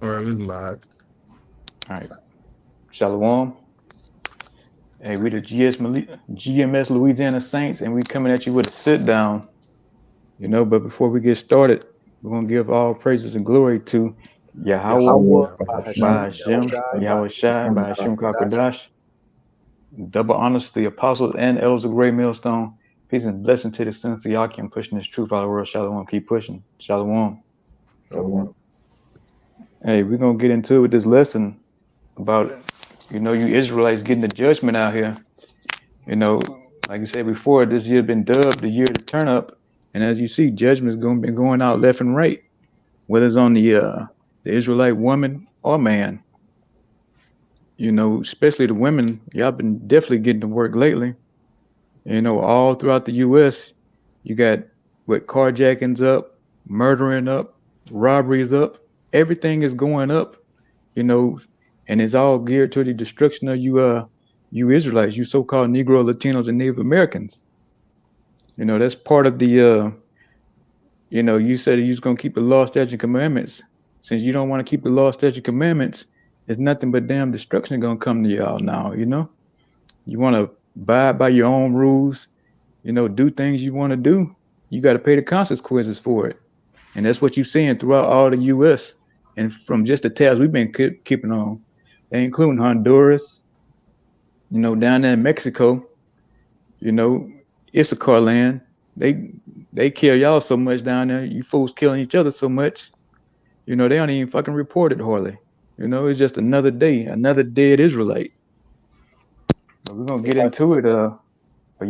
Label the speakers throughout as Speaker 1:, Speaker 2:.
Speaker 1: All right, it's live.
Speaker 2: All right. Shalom. Hey, we the GMS Louisiana Saints, and we coming at you with a sit down. But before we get started, we're gonna give all praises and glory to Yahweh,
Speaker 3: Yahweh,
Speaker 2: by
Speaker 3: Bahasham,
Speaker 2: Hashem,
Speaker 3: Yahushai,
Speaker 2: Yahweh Shai, by Hashem
Speaker 3: Yahushai.
Speaker 2: Kakwadash. Double honors to the apostles and elders of Great Millstone. Peace and blessing to the sons of Yakim pushing this truth out of the world. Shalom. Keep pushing. Shalom.
Speaker 1: Shalom.
Speaker 2: Hey, we're gonna get into it with this lesson about you Israelites getting the judgment out here. You know, like I said before, this year been dubbed the year to turn up, and as you see, judgment's gonna be going out left and right, whether it's on the Israelite woman or man. Especially the women, y'all been definitely getting to work lately. All throughout the U.S., you got what carjackings up, murdering up, robberies up. Everything is going up. You know, and it's all geared to the destruction of you Israelites, you so-called Negro, Latinos, and Native Americans. That's part of you said you was gonna keep the law, statute, and commandments. Since you don't want to keep the law, statute, and commandments, it's nothing but damn destruction gonna come to y'all now. You want to abide by your own rules. Do things you want to do. You got to pay the consequences for it, and that's what you're seeing throughout all the U.S. And from just the tabs we've been keeping on, including Honduras, down there in Mexico, you know, Issachar land. They kill y'all so much down there. You fools killing each other so much. They don't even fucking report it hardly. It's just another day, another dead Israelite. But we're gonna get into it. You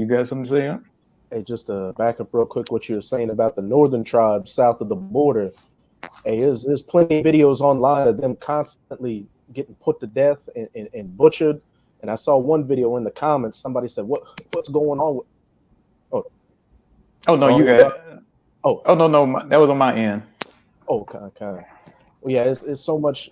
Speaker 2: got something to say? Huh?
Speaker 3: Hey, just to back up real quick, what you were saying about the northern tribes south of the border. Hey, there's plenty of videos online of them constantly getting put to death and butchered. And I saw one video in the comments. Somebody said, "What's going on with?"
Speaker 2: Oh no, you got. Oh no, that was on my end.
Speaker 3: Oh, kind of. Well, yeah, it's so much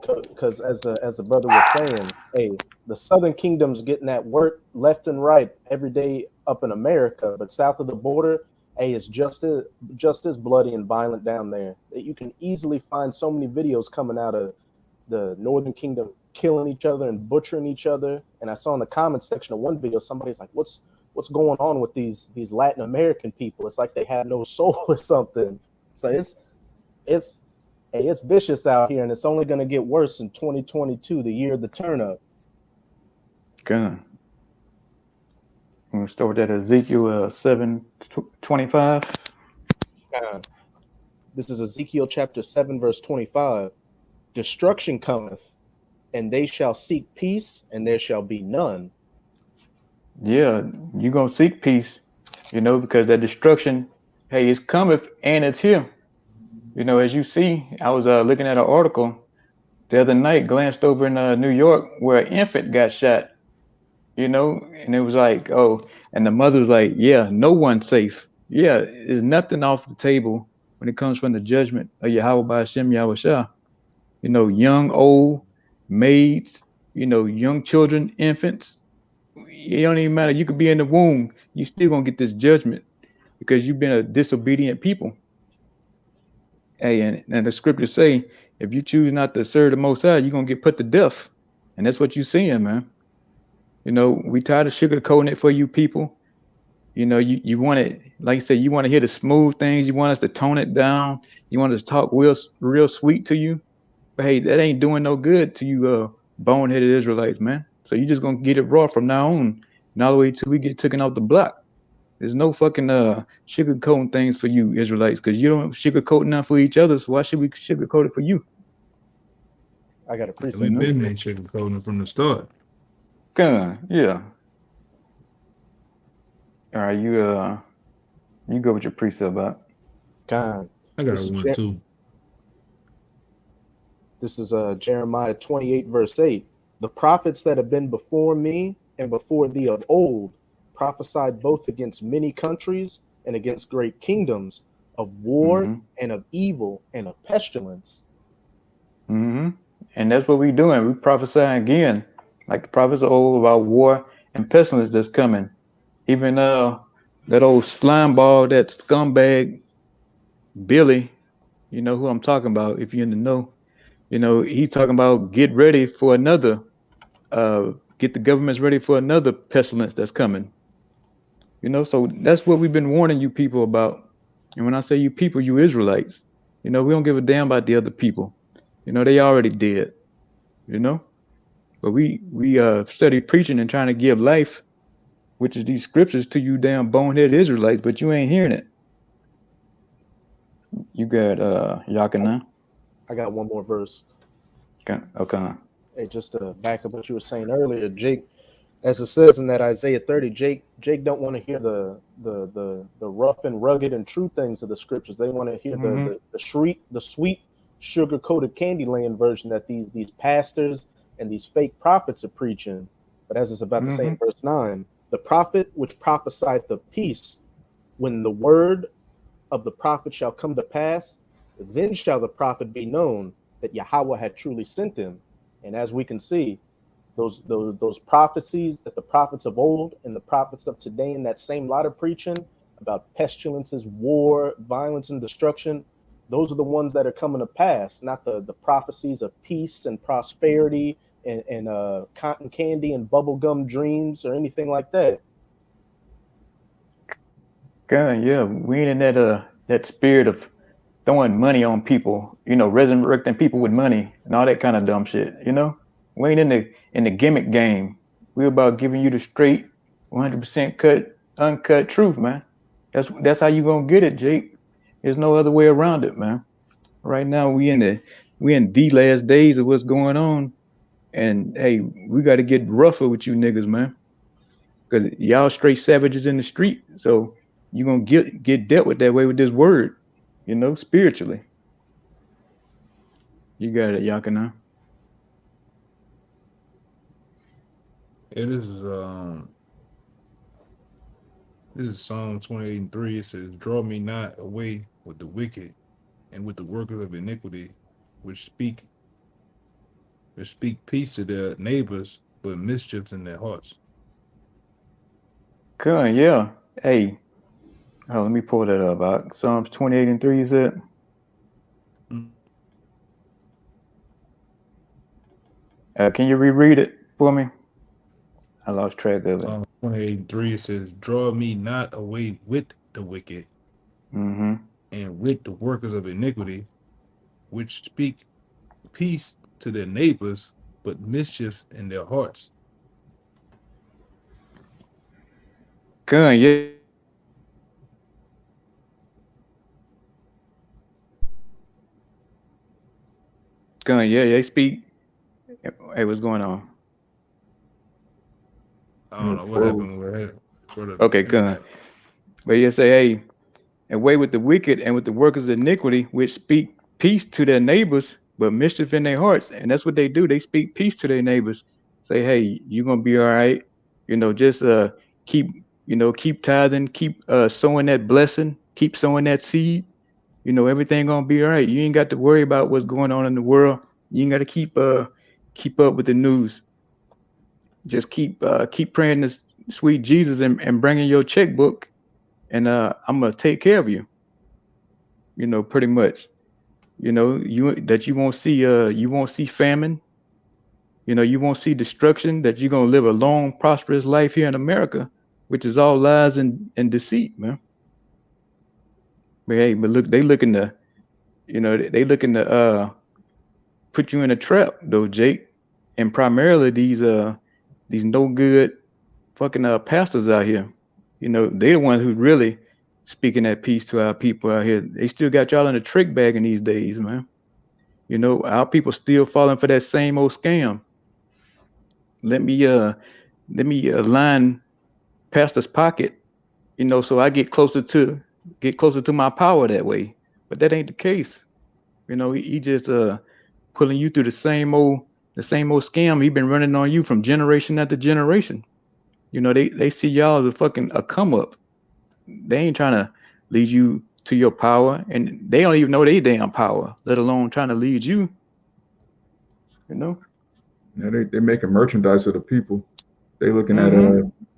Speaker 3: because as the brother was saying, hey, the Southern Kingdom's getting that work left and right every day up in America, but south of the border, hey, it's just as bloody and violent down there. You can easily find so many videos coming out of the Northern Kingdom killing each other and butchering each other. And I saw in the comment section of one video, somebody's like, "What's going on with these Latin American people? It's like they have no soul or something." So it's vicious out here, and it's only going to get worse in 2022, the year of the turn up.
Speaker 2: Good. I'm going to start at Ezekiel 7:25.
Speaker 3: This is Ezekiel chapter 7, verse 25. Destruction cometh, and they shall seek peace, and there shall be none.
Speaker 2: Yeah, you're going to seek peace, because that destruction, hey, it's cometh and it's here. As you see, I was looking at an article the other night, glanced over in New York, where an infant got shot, and it was like, oh, and the mother was like, yeah, no one's safe. Yeah, there's nothing off the table when it comes from the judgment of Yahweh by Hashem Yahweh Shah. Young, old, maids, young children, infants. It don't even matter. You could be in the womb, you still gonna get this judgment because you've been a disobedient people. Hey, and the scriptures say, if you choose not to serve the Most High, you're gonna get put to death, and that's what you're seeing, man. We tired of sugarcoating it for you people. You want it, like I said, you want to hear the smooth things. You want us to tone it down. You want us to talk real sweet to you. But hey, that ain't doing no good to you, boneheaded Israelites, man. So you just gonna get it raw from now on, and all the way till we get taken off the block. There's no fucking sugarcoating things for you Israelites, because you don't sugarcoat nothing for each other. So why should we sugarcoat it for you?
Speaker 3: I got a precept.
Speaker 1: We've been made sugarcoating from the start.
Speaker 2: Yeah. All right, you go with your precept about.
Speaker 3: God,
Speaker 1: I got one too.
Speaker 3: This is Jeremiah 28, verse 8. The prophets that have been before me and before thee of old prophesied both against many countries and against great kingdoms, of war and of evil and of pestilence.
Speaker 2: And that's what we're doing. We prophesying again, like the prophets of old, about war and pestilence that's coming. Even that old slime ball, that scumbag Billy, you know who I'm talking about if you're in the know. You know, he's talking about get ready for another, get the governments ready for another pestilence that's coming. You know, so that's what we've been warning you people about. And when I say you people, you Israelites, you know, we don't give a damn about the other people. You know, they already dead. You know, but we study preaching and trying to give life, which is these scriptures to you damn bonehead Israelites, but you ain't hearing it. You got Yakana.
Speaker 3: I got one more verse.
Speaker 2: Okay.
Speaker 3: Hey, just to back up what you were saying earlier, Jake, as it says in that Isaiah 30, Jake don't want to hear the rough and rugged and true things of the scriptures. They want to hear the sweet sugar coated Candyland version that these pastors and these fake prophets are preaching. But as it's about to say in verse 9, the prophet which prophesied the peace, when the word of the prophet shall come to pass, then shall the prophet be known that Yahweh had truly sent him. And as we can see, those prophecies that the prophets of old and the prophets of today in that same lot of preaching about pestilences, war, violence, and destruction, those are the ones that are coming to pass, not the prophecies of peace and prosperity and cotton candy and bubblegum dreams or anything like that.
Speaker 2: God, yeah, we ain't in that spirit of throwing money on people, you know, resurrecting people with money and all that kind of dumb shit, you know? We ain't in the gimmick game. We about giving you the straight 100% uncut truth, man. That's how you gonna get it, Jake. There's no other way around it, man. Right now we in the last days of what's going on. And hey, we gotta get rougher with you niggas, man. Cause y'all straight savages in the street. So you gonna get dealt with that way with this word, you know, spiritually. You got it, Yakana.
Speaker 1: Yeah, this is Psalm 28:3. It says, "Draw me not away with the wicked and with the workers of iniquity, which speak peace to their neighbors, but mischiefs in their hearts."
Speaker 2: Good, yeah. Hey, let me pull that up. Psalms 28:3, you said?
Speaker 1: Mm.
Speaker 2: Can you reread it for me? I lost track of it.
Speaker 1: Psalm 28:3 says, "Draw me not away with the wicked and with the workers of iniquity, which speak peace to their neighbors, but mischief in their hearts."
Speaker 2: Good, yeah. Good, yeah, they speak. Hey, what's going on?
Speaker 1: I don't know what happened with that.
Speaker 2: Okay, good. But you say, hey, away with the wicked and with the workers of iniquity, which speak peace to their neighbors, but mischief in their hearts. And that's what they do. They speak peace to their neighbors. Say, hey, you're gonna be all right. You know, just keep tithing, keep sowing that blessing, keep sowing that seed. You know, everything gonna be all right. You ain't got to worry about what's going on in the world. You ain't got to keep up with the news. Just keep praying this sweet Jesus and bringing your checkbook, and I'm gonna take care of you. You know, pretty much. You know, you won't see famine. You know, you won't see destruction. That you're gonna live a long, prosperous life here in America, which is all lies and deceit, man. But hey, but look, they looking to, you know, they looking to put you in a trap though, Jake, and primarily these no good fucking pastors out here. You know, they the ones who really speaking that peace to our people out here. They still got y'all in a trick bag in these days, man. You know, our people still falling for that same old scam. Let me line pastor's pocket, you know, so I get closer to my power that way. But that ain't the case. You know, he just pulling you through the same old scam he been running on you from generation after generation. You know, they see y'all as a come up. They ain't trying to lead you to your power, and they don't even know they damn power, let alone trying to lead you. You know.
Speaker 4: Yeah, they making merchandise of the people. They looking at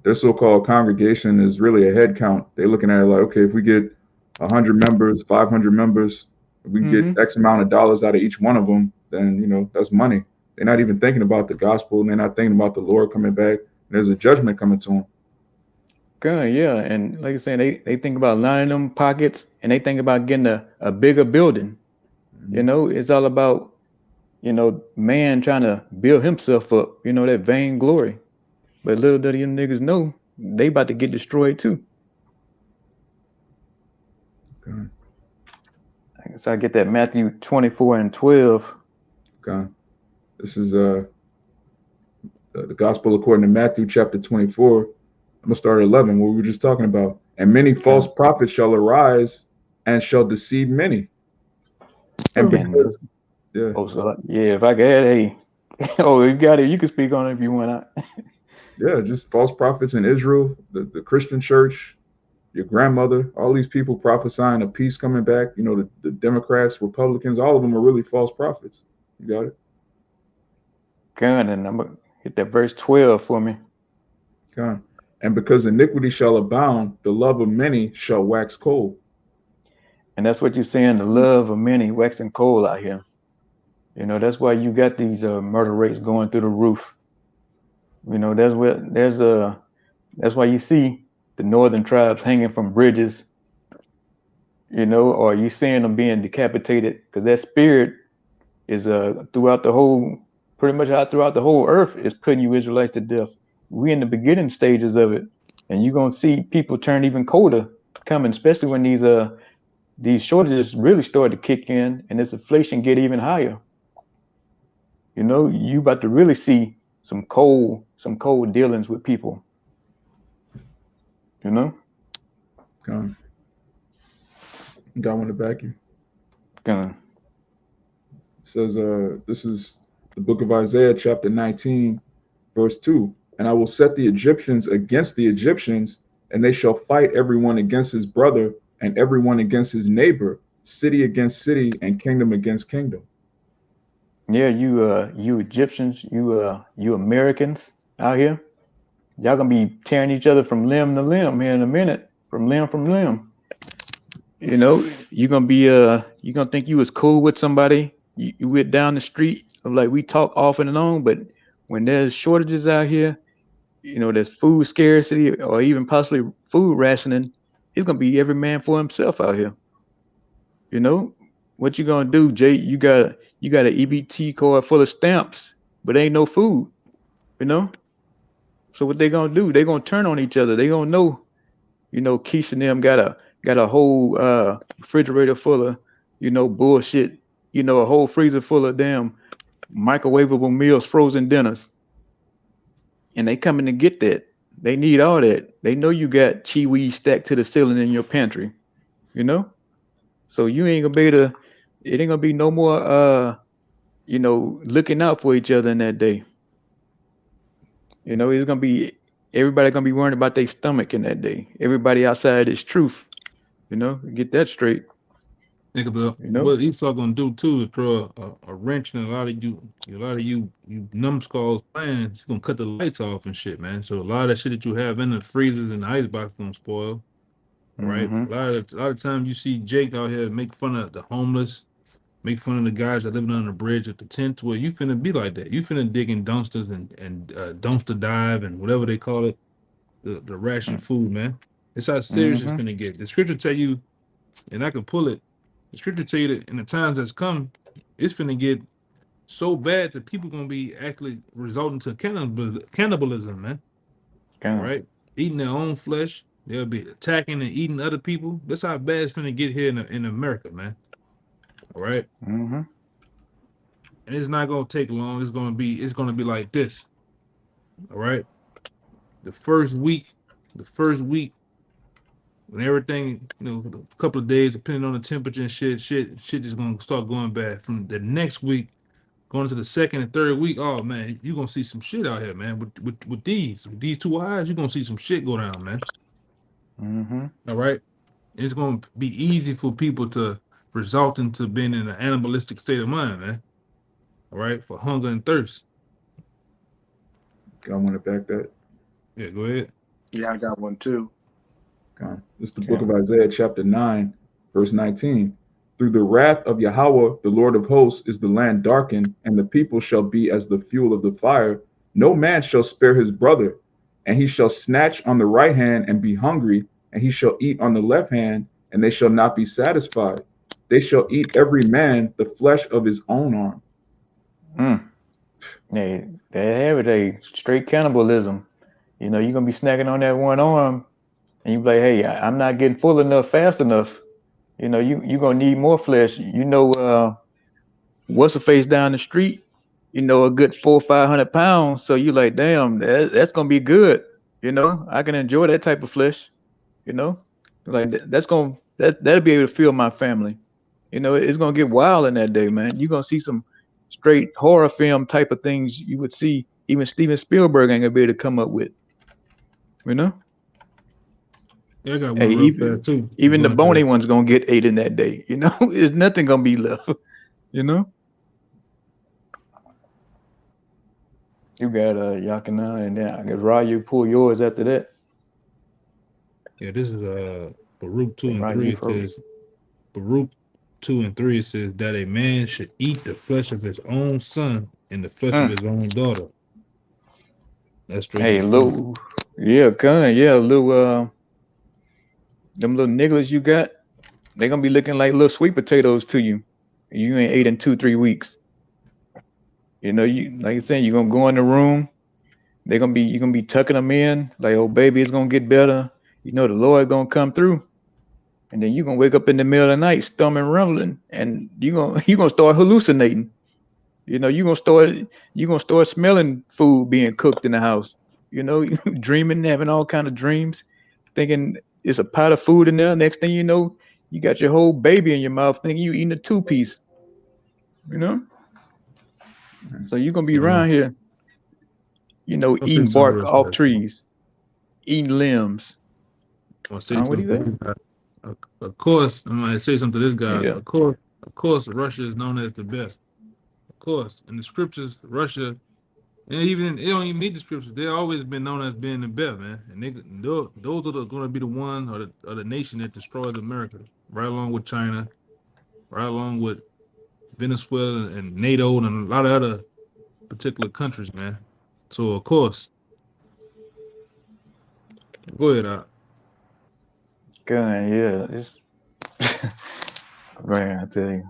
Speaker 4: their so-called congregation is really a head count. They looking at it like, okay, if we get 100 members, 500 members, If we get X amount of dollars out of each one of them, then, you know, that's money. They're not even thinking about the gospel, and they're not thinking about the Lord coming back. There's a judgment coming to them.
Speaker 2: Good, yeah. And like I said, they think about lining them pockets, and they think about getting a bigger building. You know, it's all about, you know, man trying to build himself up, you know, that vainglory. But little do them niggas know, they about to get destroyed too.
Speaker 4: Okay.
Speaker 2: I guess I get that Matthew 24:12.
Speaker 4: Okay. This is the gospel according to Matthew chapter 24. I'm gonna start at 11, what we were just talking about. And many false prophets shall arise and shall deceive many. And because
Speaker 2: if I could add, hey, you got it. You can speak on it if you want.
Speaker 4: Yeah, just false prophets in Israel, the Christian church, your grandmother, all these people prophesying a peace coming back. You know, the Democrats, Republicans, all of them are really false prophets. You got it?
Speaker 2: Good, and I'm gonna hit that verse 12 for me.
Speaker 4: God. And because iniquity shall abound, the love of many shall wax cold.
Speaker 2: And that's what you're saying, the love of many waxing cold out here. You know, that's why you got these murder rates going through the roof. You know, that's why you see the northern tribes hanging from bridges, you know, or you seeing them being decapitated, because that spirit is throughout the whole earth is putting you Israelites to death. We in the beginning stages of it, and you're gonna see people turn even colder coming, especially when these shortages really start to kick in and this inflation get even higher. You know, you about to really see some cold dealings with people. You know?
Speaker 4: Got one to back you. It says, this is the book of Isaiah, chapter 19, verse 2. And I will set the Egyptians against the Egyptians, and they shall fight everyone against his brother, and everyone against his neighbor, city against city, and kingdom against kingdom.
Speaker 2: Yeah, you Egyptians, you Americans out here, y'all gonna be tearing each other from limb to limb here in a minute, from limb. You know, you're gonna be you gonna think you was cool with somebody you went down the street, like we talk off and on, but when there's shortages out here, you know, there's food scarcity or even possibly food rationing, it's gonna be every man for himself out here. You know, what you gonna do, Jay? You got an EBT card full of stamps, but ain't no food. You know, so what they gonna do? They gonna turn on each other. They gonna know, you know, Keisha and them got a whole refrigerator full of, you know, bullshit. You know, a whole freezer full of damn microwavable meals, frozen dinners, and they coming to get that. They need all that. They know you got chiwi stacked to the ceiling in your pantry. You know, so you ain't gonna be able to. It ain't gonna be no more. You know, looking out for each other in that day. You know, it's gonna be everybody gonna be worrying about their stomach in that day. Everybody outside is truth. You know, get that straight.
Speaker 1: Think about what Esau gonna do too is throw a wrench in a lot of you numbskulls plans. He's gonna cut the lights off and shit, man. So a lot of that shit that you have in the freezers and the ice box gonna spoil. All right. A lot of times you see Jake out here make fun of the homeless, make fun of the guys that living on the bridge with the tents. Well, you finna be like that. You finna dig in dumpsters and dumpster dive and whatever they call it, the ration food, man. It's how serious it's finna get. The scripture tell you, and I can pull it. The scripture tell you that in the times that's come, it's finna get so bad that people gonna be actually resulting to cannibalism, man. All right, eating their own flesh. They'll be attacking and eating other people. That's how bad it's finna get here in America, man. All right. And it's not gonna take long. It's gonna be like this. All right. The first week, when everything, you know, a couple of days, depending on the temperature and shit is gonna start going bad. From the next week, going to the second and third week, oh man, you're gonna see some shit out here, man. With these 2 eyes, you're gonna see some shit go down, man. All right. And it's gonna be easy for people to result into being in an animalistic state of mind, man. All right, for hunger and thirst.
Speaker 4: I want to back that.
Speaker 1: Yeah, go ahead.
Speaker 3: Yeah, I got one too.
Speaker 4: This is the book of Isaiah, chapter 9, verse 19. Through the wrath of Yahweh, the Lord of hosts, is the land darkened, and the people shall be as the fuel of the fire. No man shall spare his brother, and he shall snatch on the right hand and be hungry, and he shall eat on the left hand, and they shall not be satisfied. They shall eat every man the flesh of his own arm.
Speaker 2: Hey, they have it, a straight cannibalism. You're gonna be snacking on that one arm, and you be like, hey, I'm not getting full enough fast enough. You're gonna need more flesh. What's a face down the street? A good 400 or 500 pounds. So you like, damn, that's gonna be good. I can enjoy that type of flesh. Like that'll be able to fill my family. It's gonna get wild in that day, man. You're gonna see some straight horror film type of things you would see even Steven Spielberg ain't gonna be able to come up with.
Speaker 1: Yeah, I got one real fast too.
Speaker 2: Even the bony one's gonna get ate in that day. There's nothing gonna be left. You got Yakina, and then I guess Ryu pull yours after that.
Speaker 1: Yeah, this is Baruch 2 and 3. It says Baruch 2 and 3 says that a man should eat the flesh of his own son and the flesh of his own daughter. That's straight.
Speaker 2: Hey, little, yeah, little them little nigglers you got, they're gonna be looking like little sweet potatoes to you. You ain't ate in 2-3 weeks. You like you saying, you're gonna go in the room, you're gonna be tucking them in, like, oh baby, it's gonna get better. The Lord gonna come through. And then you're gonna wake up in the middle of the night, stumbling, rumbling, and you're gonna start hallucinating. You're gonna start smelling food being cooked in the house. Dreaming, having all kind of dreams, thinking it's a pot of food in there. Next thing you know, you got your whole baby in your mouth, thinking you eating a 2-piece. So you're gonna be around here, eating bark off trees, eating limbs.
Speaker 1: What do you think? Of course, I'm gonna say something to this guy. Yeah. Of course, Russia is known as the best. Of course, in the scriptures, Russia, and even they don't even meet the scriptures. They've always been known as being the best, man. And those are going to be the one or the nation that destroys America, right along with China, right along with Venezuela and NATO and a lot of other particular countries, man. So of course, go ahead, Al.
Speaker 2: God, yeah, it's man, I tell you.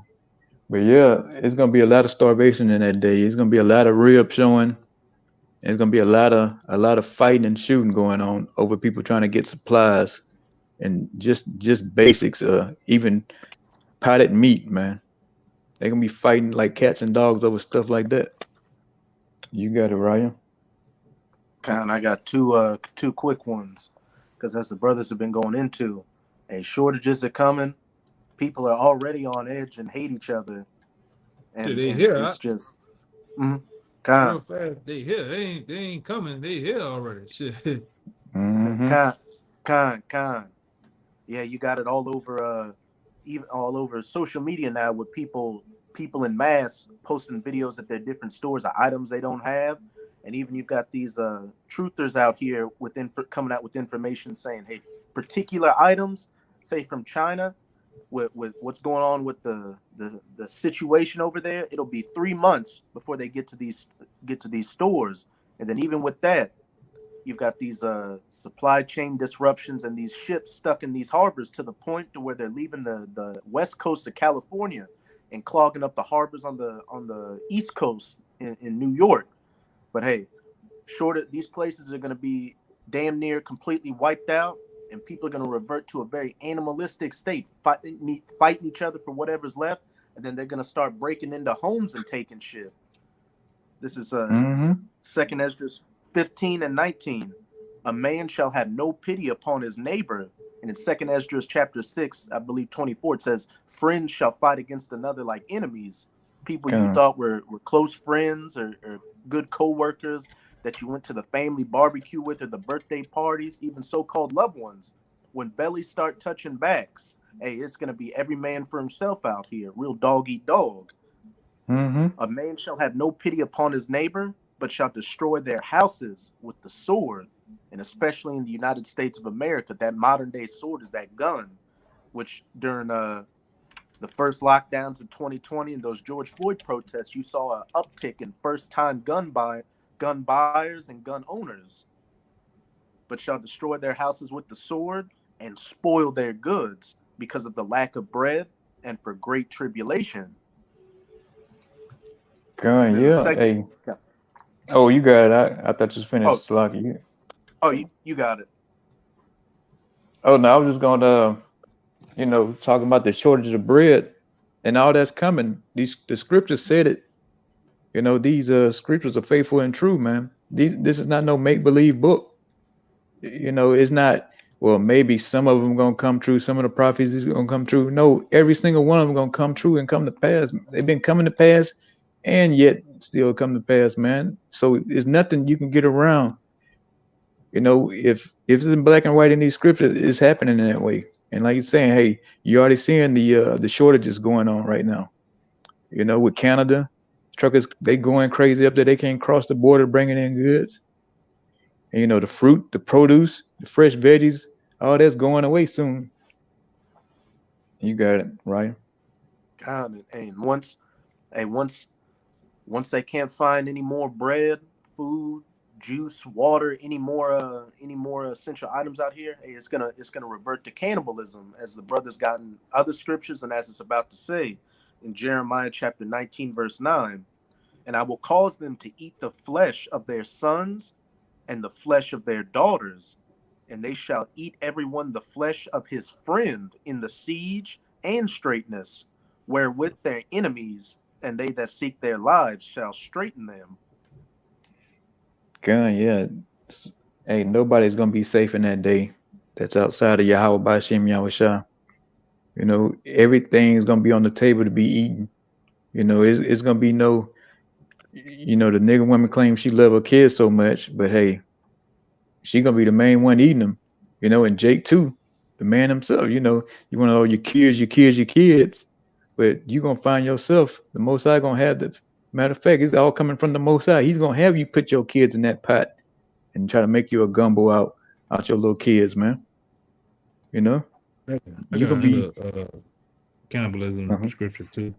Speaker 2: But yeah, it's gonna be a lot of starvation in that day. It's gonna be a lot of rib showing. There's gonna be a lot of fighting and shooting going on over people trying to get supplies and just basics. Even potted meat, man. They're gonna be fighting like cats and dogs over stuff like that. You got it, Ryan.
Speaker 3: And I got two quick ones, because as the brothers have been going into, shortages are coming. People are already on edge and hate each other, and it's just
Speaker 1: real fast. They here. They ain't coming. They here already. Shit.
Speaker 3: Con. Yeah, you got it all over. Even all over social media now, with people in mass posting videos at their different stores of items they don't have, and even you've got these truthers out here coming out with information saying, hey, particular items, say from China, with what's going on with the situation over there, it'll be 3 months before they get to these stores. And then even with that, you've got these supply chain disruptions and these ships stuck in these harbors to the point to where they're leaving the west coast of California and clogging up the harbors on the east coast in New York. But hey, these places are going to be damn near completely wiped out, and people are going to revert to a very animalistic state, fighting each other for whatever's left, and then they're going to start breaking into homes and taking shit. This is 2nd Ezra 15 and 19. A man shall have no pity upon his neighbor. And in 2nd Ezra chapter 6, I believe 24, it says, friends shall fight against another like enemies. People you thought were close friends or good co-workers that you went to the family barbecue with or the birthday parties, even so-called loved ones. When bellies start touching backs, hey, it's going to be every man for himself out here. Real dog eat dog. A man shall have no pity upon his neighbor, but shall destroy their houses with the sword. And especially in the United States of America, that modern day sword is that gun, which during the the first lockdowns in 2020 and those George Floyd protests, you saw an uptick in first-time gun buyers and gun owners, but shall destroy their houses with the sword and spoil their goods because of the lack of bread and for great tribulation.
Speaker 2: Gun, yeah. Hey. Oh, you got it. I thought you was finished.
Speaker 3: Oh, you got it.
Speaker 2: Oh no, I was just gonna talking about the shortage of bread and all that's coming. The scriptures said it. These scriptures are faithful and true, man. This is not no make-believe book. It's not, well, maybe some of them gonna come true, some of the prophecies gonna come true. No, every single one of them gonna come true and come to pass. They've been coming to pass and yet still come to pass, man. So there's nothing you can get around. If it's in black and white in these scriptures, it's happening in that way. And like you're saying, hey, you're already seeing the shortages going on right now. With Canada, truckers, they going crazy up there. They can't cross the border bringing in goods. And the fruit, the produce, the fresh veggies, all that's going away soon. You got it, right?
Speaker 3: Got it. And once they can't find any more bread, food, juice, water, any more essential items out here, hey, it's gonna revert to cannibalism, as the brother's gotten other scriptures, and as it's about to say in Jeremiah chapter 19 verse 9, and I will cause them to eat the flesh of their sons and the flesh of their daughters, and they shall eat everyone the flesh of his friend in the siege and straitness, wherewith their enemies and they that seek their lives shall straighten them.
Speaker 2: Gun, yeah. Hey, nobody's gonna be safe in that day. That's outside of Yahweh Bashim Yahushua. Everything's gonna be on the table to be eaten. It's gonna be no. The nigga woman claims she love her kids so much, but hey, she gonna be the main one eating them. And Jake too, the man himself. You want all your kids, but you gonna find yourself. The Most High gonna have the. Matter of fact, it's all coming from the Most High. He's gonna have you put your kids in that pot and try to make you a gumbo out your little kids, man.
Speaker 1: I got
Speaker 2: gonna be
Speaker 1: cannibalism scripture too.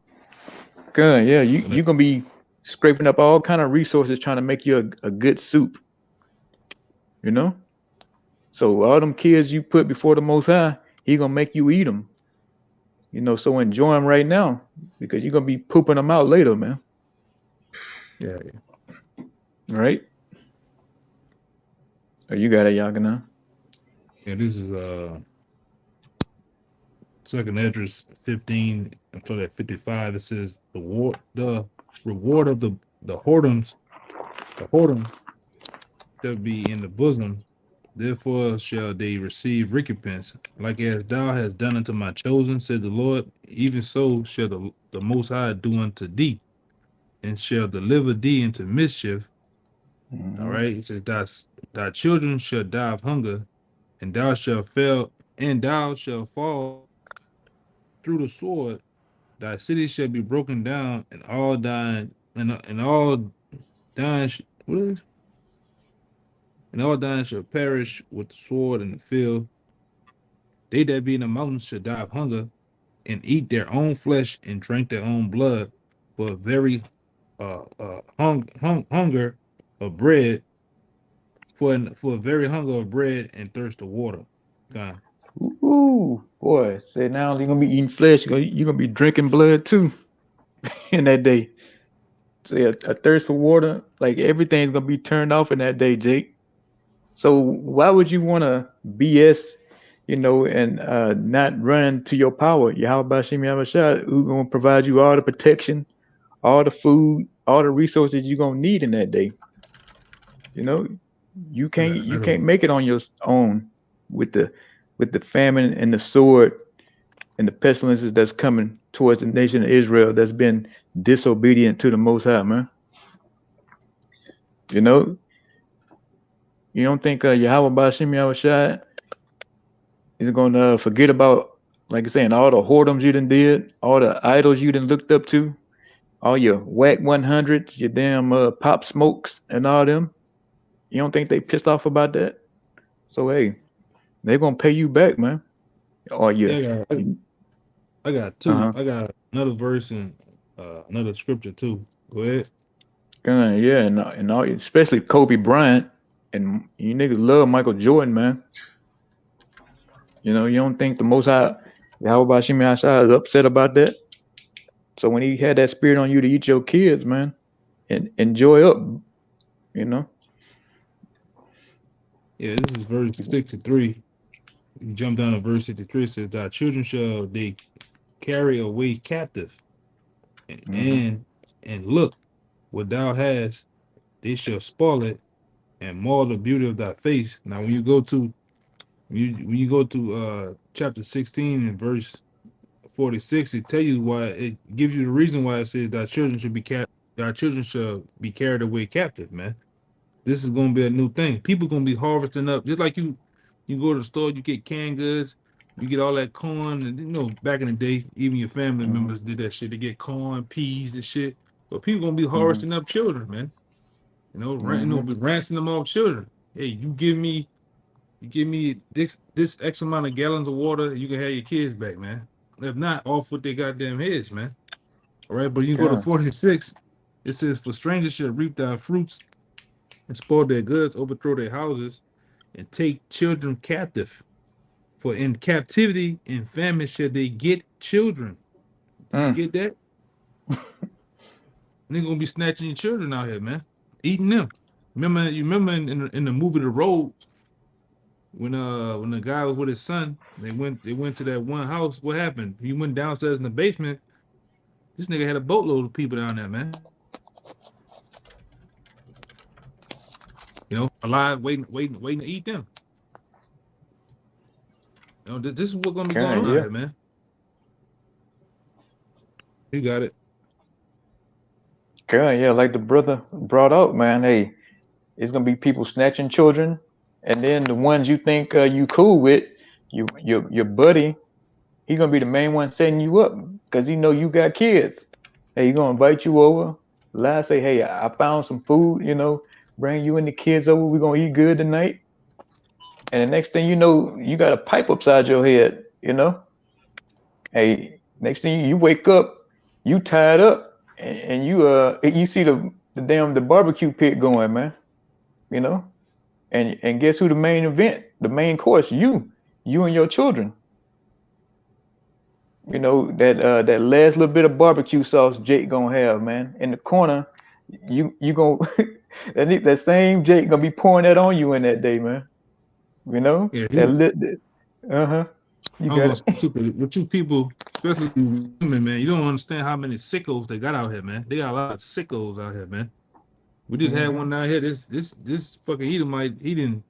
Speaker 2: Good, yeah. You're gonna be scraping up all kind of resources trying to make you a good soup. So all them kids you put before the Most High, He gonna make you eat them. So enjoy them right now because you're gonna be pooping them out later, man.
Speaker 1: Yeah.
Speaker 2: Right? Oh, you got it, Yagana.
Speaker 1: Yeah, this is Second Esdras 15 until that 55. It says the reward of the whoredoms, the whoredom shall be in the bosom. Therefore shall they receive recompense, like as thou hast done unto my chosen, said the Lord. Even so shall the Most High do unto thee, and shall deliver thee into mischief. All right. It says thy children shall die of hunger, and thou shalt fall through the sword. Thy city shall be broken down, and all dying shall perish with the sword in the field. They that be in the mountains shall die of hunger, and eat their own flesh and drink their own blood, for a very hunger of bread, for a very hunger of bread and thirst of water. God.
Speaker 2: Ooh, boy! Say now you're gonna be eating flesh. You're gonna be drinking blood too in that day. So yeah, a thirst for water, like everything's gonna be turned off in that day, Jake. So why would you want to BS, and not run to your power? Yahweh Bashim Yahushua, who's gonna provide you all the protection, all the food, all the resources you're gonna need in that day. You can't make it on your own with the famine and the sword and the pestilences that's coming towards the nation of Israel that's been disobedient to the Most High, man. You don't think Yahweh Bashim Yahushua is going to forget about, like I'm saying, all the whoredoms you done did, all the idols you done looked up to, all your whack 100s, your damn pop smokes and all them? You don't think they pissed off about that? So, hey, they're going to pay you back, man. Or
Speaker 1: I I got two. I got another verse and another scripture too. Go ahead.
Speaker 2: Yeah, and all, especially Kobe Bryant, and you niggas love Michael Jordan, man. You know, you don't think the Most High, Yahweh Shimi Ashai, is upset about that? So when he had that spirit on you to eat your kids, man, and enjoy up, you know.
Speaker 1: Yeah, this is verse 63. You jump down to verse 63. It says, "Thy children shall they carry away captive, and look, what thou hast, they shall spoil it, and mar the beauty of thy face." Now, when you go to chapter 16 and verse 46, it tell you why. It gives you the reason why it says thy children should be thy children shall be carried away captive, man. This is gonna be a new thing. People gonna be harvesting up, just like you go to the store, you get canned goods, you get all that corn, and back in the day, even your family members did that shit. They get corn, peas, and shit. But people gonna be harvesting up children, man. Ransoming them off children. Hey, you give me this X amount of gallons of water, you can have your kids back, man. If not, off with their goddamn heads, man. All right, but you go to 46, it says, "For strangers shall reap thy fruits and spoil their goods, overthrow their houses, and take children captive. For in captivity and famine shall they get children." You get that? They're gonna be snatching your children out here, man. Eating them. You remember in the movie The Road, when the guy was with his son, they went to that one house. What happened? He went downstairs in the basement. This nigga had a boatload of people down there, man. Alive, waiting to eat them. This is what's gonna be going on out here, man. You got it.
Speaker 2: Yeah, like the brother brought out, man. Hey, it's gonna be people snatching children, and then the ones you think you cool with, your buddy, he gonna be the main one setting you up because he know you got kids. Hey, he gonna invite you over. Lie, say, hey, I found some food. Bring you and the kids over. We gonna eat good tonight. And the next thing you know, you got a pipe upside your head. Hey, next thing you wake up, you tied up, and you see the barbecue pit going, man. And guess who the main event, the main course? You and your children. That last little bit of barbecue sauce Jake gonna have, man. In the corner, you gonna that same Jake gonna be pouring that on you in that day, man.
Speaker 1: Yeah,
Speaker 2: that lit. You got it.
Speaker 1: With you people, especially women, man, you don't understand how many sickos they got out here, man. They got a lot of sickos out here, man. We just had one down here. This fucking Edomite, he didn't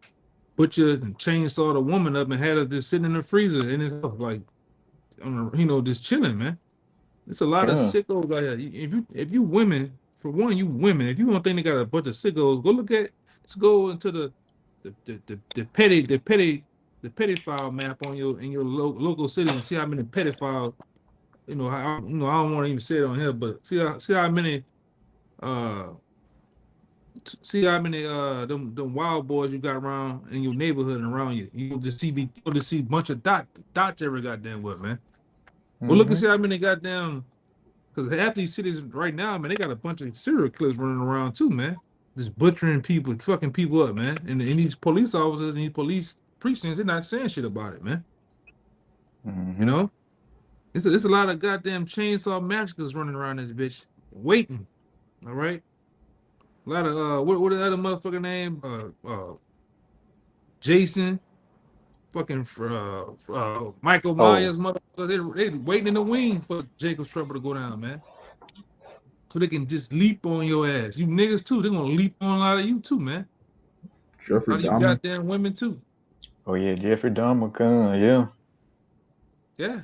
Speaker 1: butcher and chainsaw the woman up and had her just sitting in the freezer in his house, like just chilling, man. There's a lot of sickos out here. If you women, for one, you women, if you don't think they got a bunch of sickos, let's go into the pedophile map on in your local city and see how many pedophiles. I don't want to even say it on here, but see how many them wild boys you got around in your neighborhood and around you. You'll just see a bunch of dots every goddamn what, man. Well, look and see how many goddamn, because half these cities right now, man, they got a bunch of serial killers running around too, man. Just butchering people, fucking people up, man. And these police officers and these police precincts, they're not saying shit about it, man. It's a lot of goddamn chainsaw massacres running around this bitch, waiting. All right. A lot of what is that other motherfucker name? Jason, fucking Michael Myers, motherfucker. They waiting in the wing for Jacob's trouble to go down, man. So they can just leap on your ass. You niggas too. They're gonna leap on a lot of you too, man.
Speaker 4: Jeffrey
Speaker 1: A lot of you goddamn women too.
Speaker 2: Oh yeah, Jeffrey Dahmer, yeah.
Speaker 1: Yeah.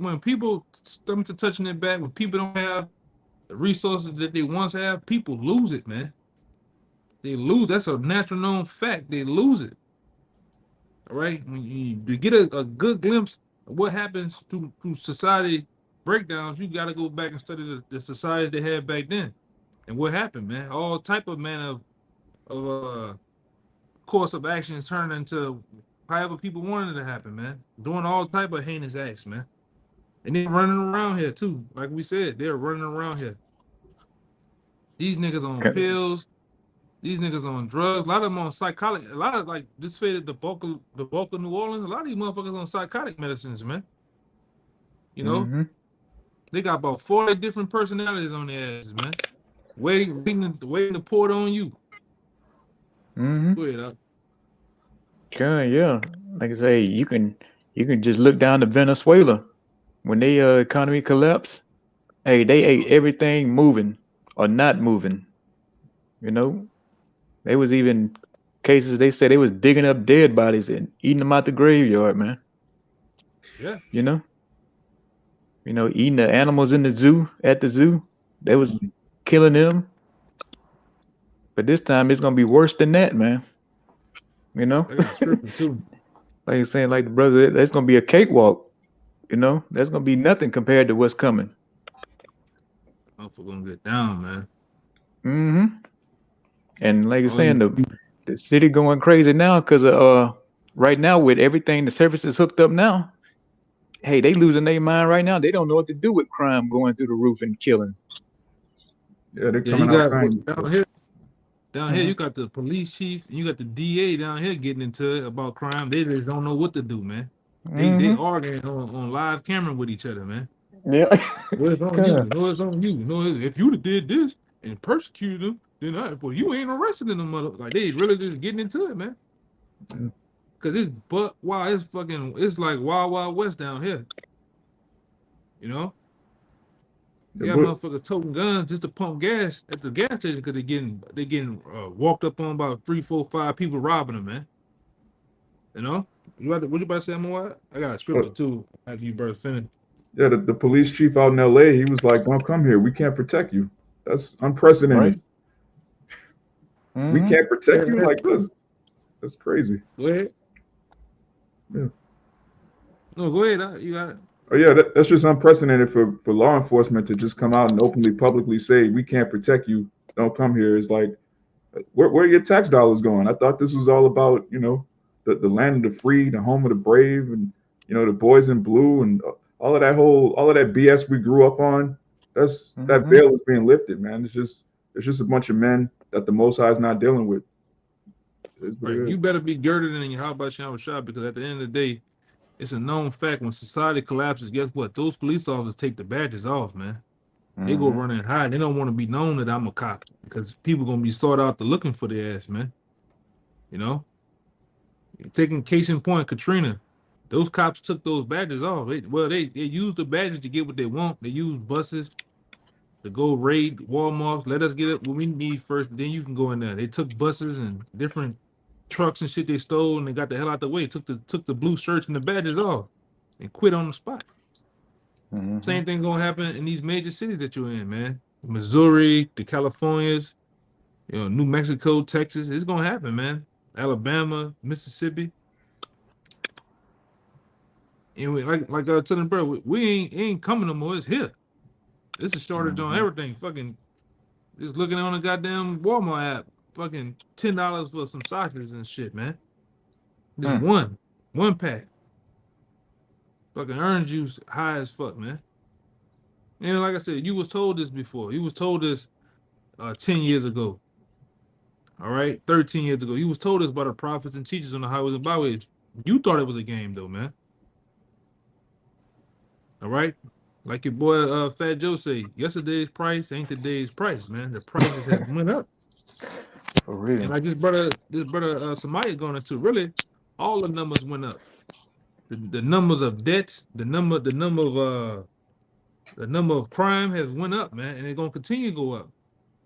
Speaker 1: When people stomach to touching their back, when people don't have the resources that they once have, people lose it, man. They lose. That's a natural known fact. They lose it. All right. When you get a good glimpse of what happens through society breakdowns, you got to go back and study the society they had back then and what happened, man. All type of of course of actions turned into however people wanted it to happen, man. Doing all type of heinous acts, man. And they're running around here too. Like we said, they're running around here. These niggas on pills. These niggas on drugs. A lot of them on psychotic. A lot of like this faded the bulk of New Orleans. A lot of these motherfuckers on psychotic medicines, man. You know, they got about 40 different personalities on their asses, man. Waiting to pour it on you. Go ahead,
Speaker 2: yeah. Like I say, you can just look down to Venezuela when they economy collapsed. Hey, they ate everything moving or not moving. You know, there was even cases they said they was digging up dead bodies and eating them out the graveyard, man.
Speaker 1: Yeah.
Speaker 2: You know, eating the animals in the zoo at the zoo. They was killing them. But this time it's gonna be worse than that, man. You know,
Speaker 1: I got stripping too.
Speaker 2: Like you're saying, like the brother, that's gonna be a cakewalk. You know, that's gonna be nothing compared to what's coming.
Speaker 1: Motherfucker gonna get down, man.
Speaker 2: And like you're saying, the city going crazy now because right now with everything the services hooked up now. Hey, they losing their mind right now. They don't know what to do with crime going through the roof and killings.
Speaker 4: Yeah, they're coming out
Speaker 1: down here, you got the police chief, and you got the DA down here getting into it about crime. They just don't know what to do, man. They arguing on live camera with each other, man.
Speaker 2: Yeah.
Speaker 1: Well, it's on you. No, it's on you. No, if you'd have did this and persecuted them, then well, you ain't arrested them, mother. Like they really just getting into it, man. Cause it's like Wild Wild West down here. You know? Yeah, motherfuckers toting guns just to pump gas at the gas station because they getting walked up on about 3, 4, 5 people robbing them, man. You know? What you about to say, more? I got a scripture too after you burst finish.
Speaker 4: Yeah, the police chief out in LA, he was like, "Don't come here. We can't protect you. That's unprecedented. Right. We can't protect you like this. That's crazy."
Speaker 1: Go ahead.
Speaker 4: Yeah.
Speaker 1: No, go ahead. You got it.
Speaker 4: Oh yeah, that's just unprecedented for law enforcement to just come out and openly, publicly say, "We can't protect you. Don't come here." It's like, where are your tax dollars going? I thought this was all about, the land of the free, the home of the brave, and the boys in blue, and all of that BS we grew up on. That veil is being lifted, man. It's just a bunch of men that the Most High is not dealing with.
Speaker 1: Right. You better be girded in your how about you shot, because at the end of the day, it's a known fact when society collapses, guess what? Those police officers take the badges off, man. They go run and hide. They don't want to be known that I'm a cop because people gonna be sought out to looking for their ass, man. You know? Taking case in point, Katrina, those cops took those badges off. They used the badges to get what they want. They use buses to go raid Walmart. Let us get it what we need first, then you can go in there. They took buses and different trucks and shit they stole, and they got the hell out the way. Took the blue shirts and the badges off, and quit on the spot. Same thing gonna happen in these major cities that you're in, man. Missouri, the Californias, New Mexico, Texas. It's gonna happen, man. Alabama, Mississippi. And like I was telling bro, we ain't coming no more. It's here. This is shortage on everything. Fucking just looking on a goddamn Walmart app. Fucking $10 for some sausages and shit, man. Just one pack. Fucking orange juice high as fuck, man. And like I said, you was told this before. You was told this 10 years ago. All right, 13 years ago. You was told this by the prophets and teachers on the highways and byways. You thought it was a game, though, man. All right, like your boy Fat Joe say, yesterday's price ain't today's price, man. The prices have went up.
Speaker 2: For real. And
Speaker 1: like this brother Samaya going into, really, all the numbers went up. The numbers of debts, the number of crime has went up, man, and it's gonna continue to go up.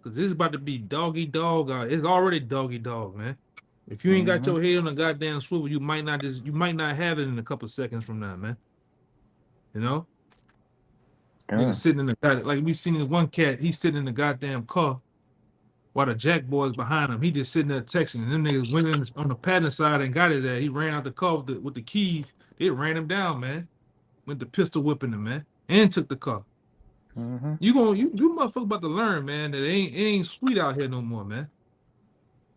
Speaker 1: Cause this is about to be doggy dog. It's already doggy dog, man. If you ain't got your head on a goddamn swivel, you might not have it in a couple seconds from now, man. You know? Nigga sitting in the car, like we seen this one cat, he's sitting in the goddamn car while the jack boys behind him. He just sitting there texting, and them niggas went in on the passenger side and got his ass. He ran out the car with the keys. They ran him down, man. Went to pistol whipping him, man, and took the car. You motherfuckers about to learn, man, that it ain't sweet out here no more, man.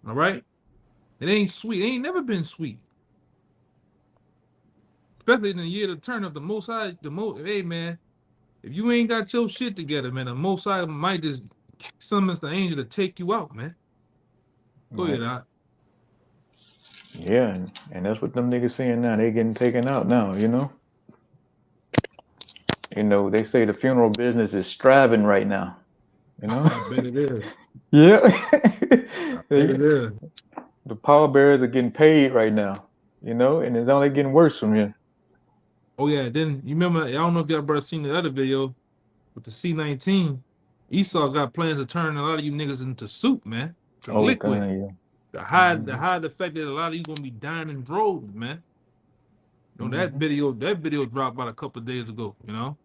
Speaker 1: All right? It ain't sweet. It ain't never been sweet. especially in the year of the turn of the Most High. Hey man, if you ain't got your shit together, man, the Most High might just summons the angel to take you out, man. Go ahead, Doc.
Speaker 2: Yeah, and that's what them niggas saying now. They getting taken out now, you know. You know, they say the funeral business is striving right now. You know.
Speaker 1: I bet it is.
Speaker 2: Yeah.
Speaker 1: I bet it is.
Speaker 2: The pallbearers are getting paid right now, you know, and it's only getting worse from here.
Speaker 1: Oh yeah, then you remember? I don't know if y'all brothers seen the other video with the C-19. Esau got plans to turn a lot of you niggas into soup, man. To liquid.
Speaker 2: God, yeah.
Speaker 1: To hide the fact that a lot of you gonna be dying in droves, man. You know, that video dropped about a couple of days ago, you know.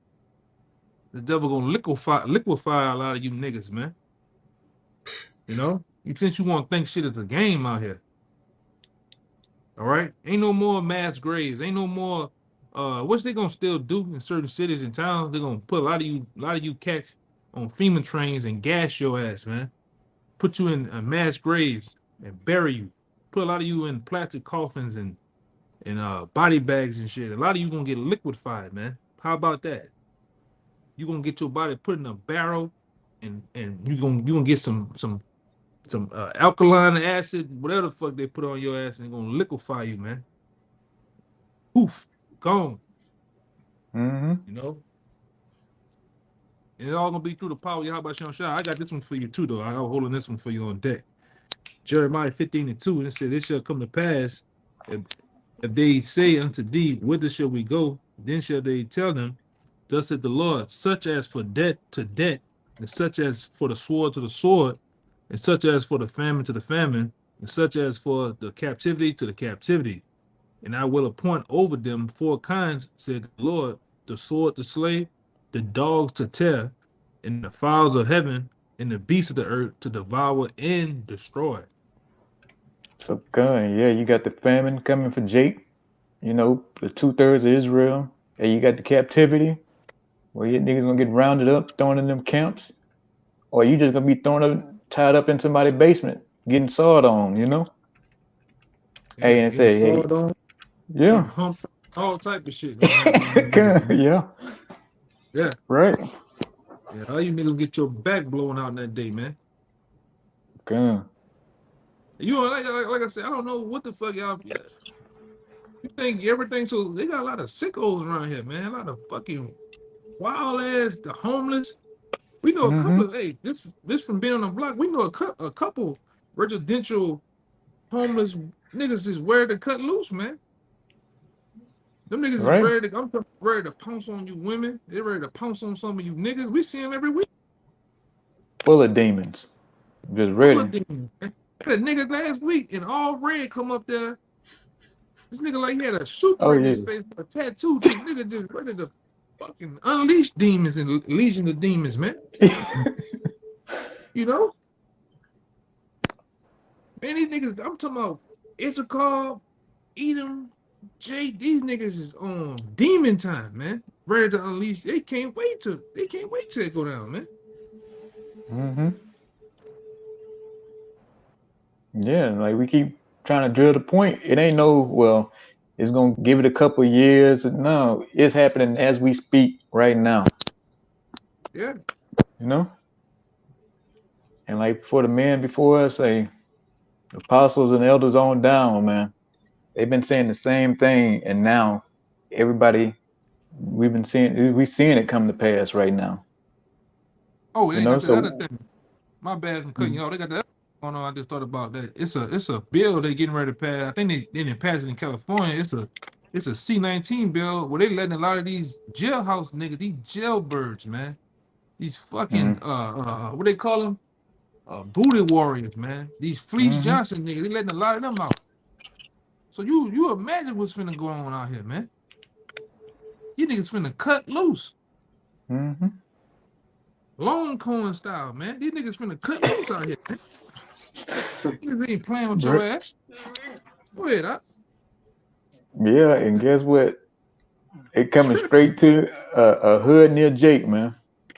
Speaker 1: The devil gonna liquefy a lot of you niggas, man. You know? Since you want to think shit is a game out here. All right? Ain't no more mass graves. Ain't no more what's they gonna still do in certain cities and towns? They're gonna put a lot of you cats on FEMA trains and gas your ass, man. Put you in mass graves and bury you. Put a lot of you in plastic coffins and body bags and shit. A lot of you gonna get liquefied, man. How about that? You gonna get your body put in a barrel, and you gonna get some alkaline acid, whatever the fuck they put on your ass, and they're gonna liquefy you, man. Poof, gone. You know, and it's all gonna be through the power of Yahweh Shem Shah. I got this one for you too, though. I was holding this one for you on deck. Jeremiah 15:2, and it said, "It shall come to pass if they say unto thee, whither shall we go? Then shall they tell them, thus said the Lord, such as for debt to debt, and such as for the sword to the sword, and such as for the famine to the famine, and such as for the captivity to the captivity. And I will appoint over them 4 kinds, said the Lord, the sword to slay, the dogs to tear, and the fowls of heaven, and the beasts of the earth to devour and destroy."
Speaker 2: So God, yeah, you got the famine coming for Jake, you know, the 2/3 of Israel, and you got the captivity, where you niggas gonna get rounded up, thrown in them camps, or you just gonna be tied up in somebody's basement, getting sawed on, you know.
Speaker 1: Yeah,
Speaker 2: Hey, and say, hey,
Speaker 1: on,
Speaker 2: yeah,
Speaker 1: humped, all type of shit gonna happen.
Speaker 2: yeah,
Speaker 1: Yeah,
Speaker 2: right.
Speaker 1: yeah. All you niggas get your back blown out in that day, man.
Speaker 2: God.
Speaker 1: You know, like I said, I don't know what the fuck y'all. You think everything? So they got a lot of sickos around here, man. A lot of fucking wild ass, the homeless. We know a couple of this from being on the block. We know a couple residential homeless niggas is ready to cut loose, man. Them niggas is ready to. I'm ready to pounce on you women. They're ready to pounce on some of you niggas. We see them every week.
Speaker 2: Full of demons, just ready.
Speaker 1: Full of demons, man. I had a nigga last week in all red come up there. This nigga like he had a super in his face, a tattoo. This nigga just ready to fucking unleash demons and legion of demons, man. You know? Man, these niggas, I'm talking about Issachar, Edom, Jay, these niggas is on demon time, man. Ready to unleash. They can't wait till it go down, man.
Speaker 2: Yeah, like we keep trying to drill the point. It ain't it's gonna give it a couple years. No, it's happening as we speak right now.
Speaker 1: Yeah.
Speaker 2: You know? And like for the men before us, apostles and elders on down, man. They've been saying the same thing, and now everybody we're seeing it come to pass right now.
Speaker 1: Oh, they got the other thing. My bad for cutting you off. They got the other thing going on. I just thought about that. It's a bill they getting ready to pass. I think they didn't pass it in California. It's a C-19 bill where they letting a lot of these jailhouse niggas, these jailbirds, man. These fucking what they call them? Booty warriors, man. These Fleece Johnson niggas, they letting a lot of them out. So you imagine what's finna go on out here, man. You niggas finna cut loose. Longhorn style, man. These niggas finna cut loose out here, man. Niggas ain't playing with your ass. Go ahead, Doc.
Speaker 2: Yeah, and guess what? It coming straight to a hood near Jake, man.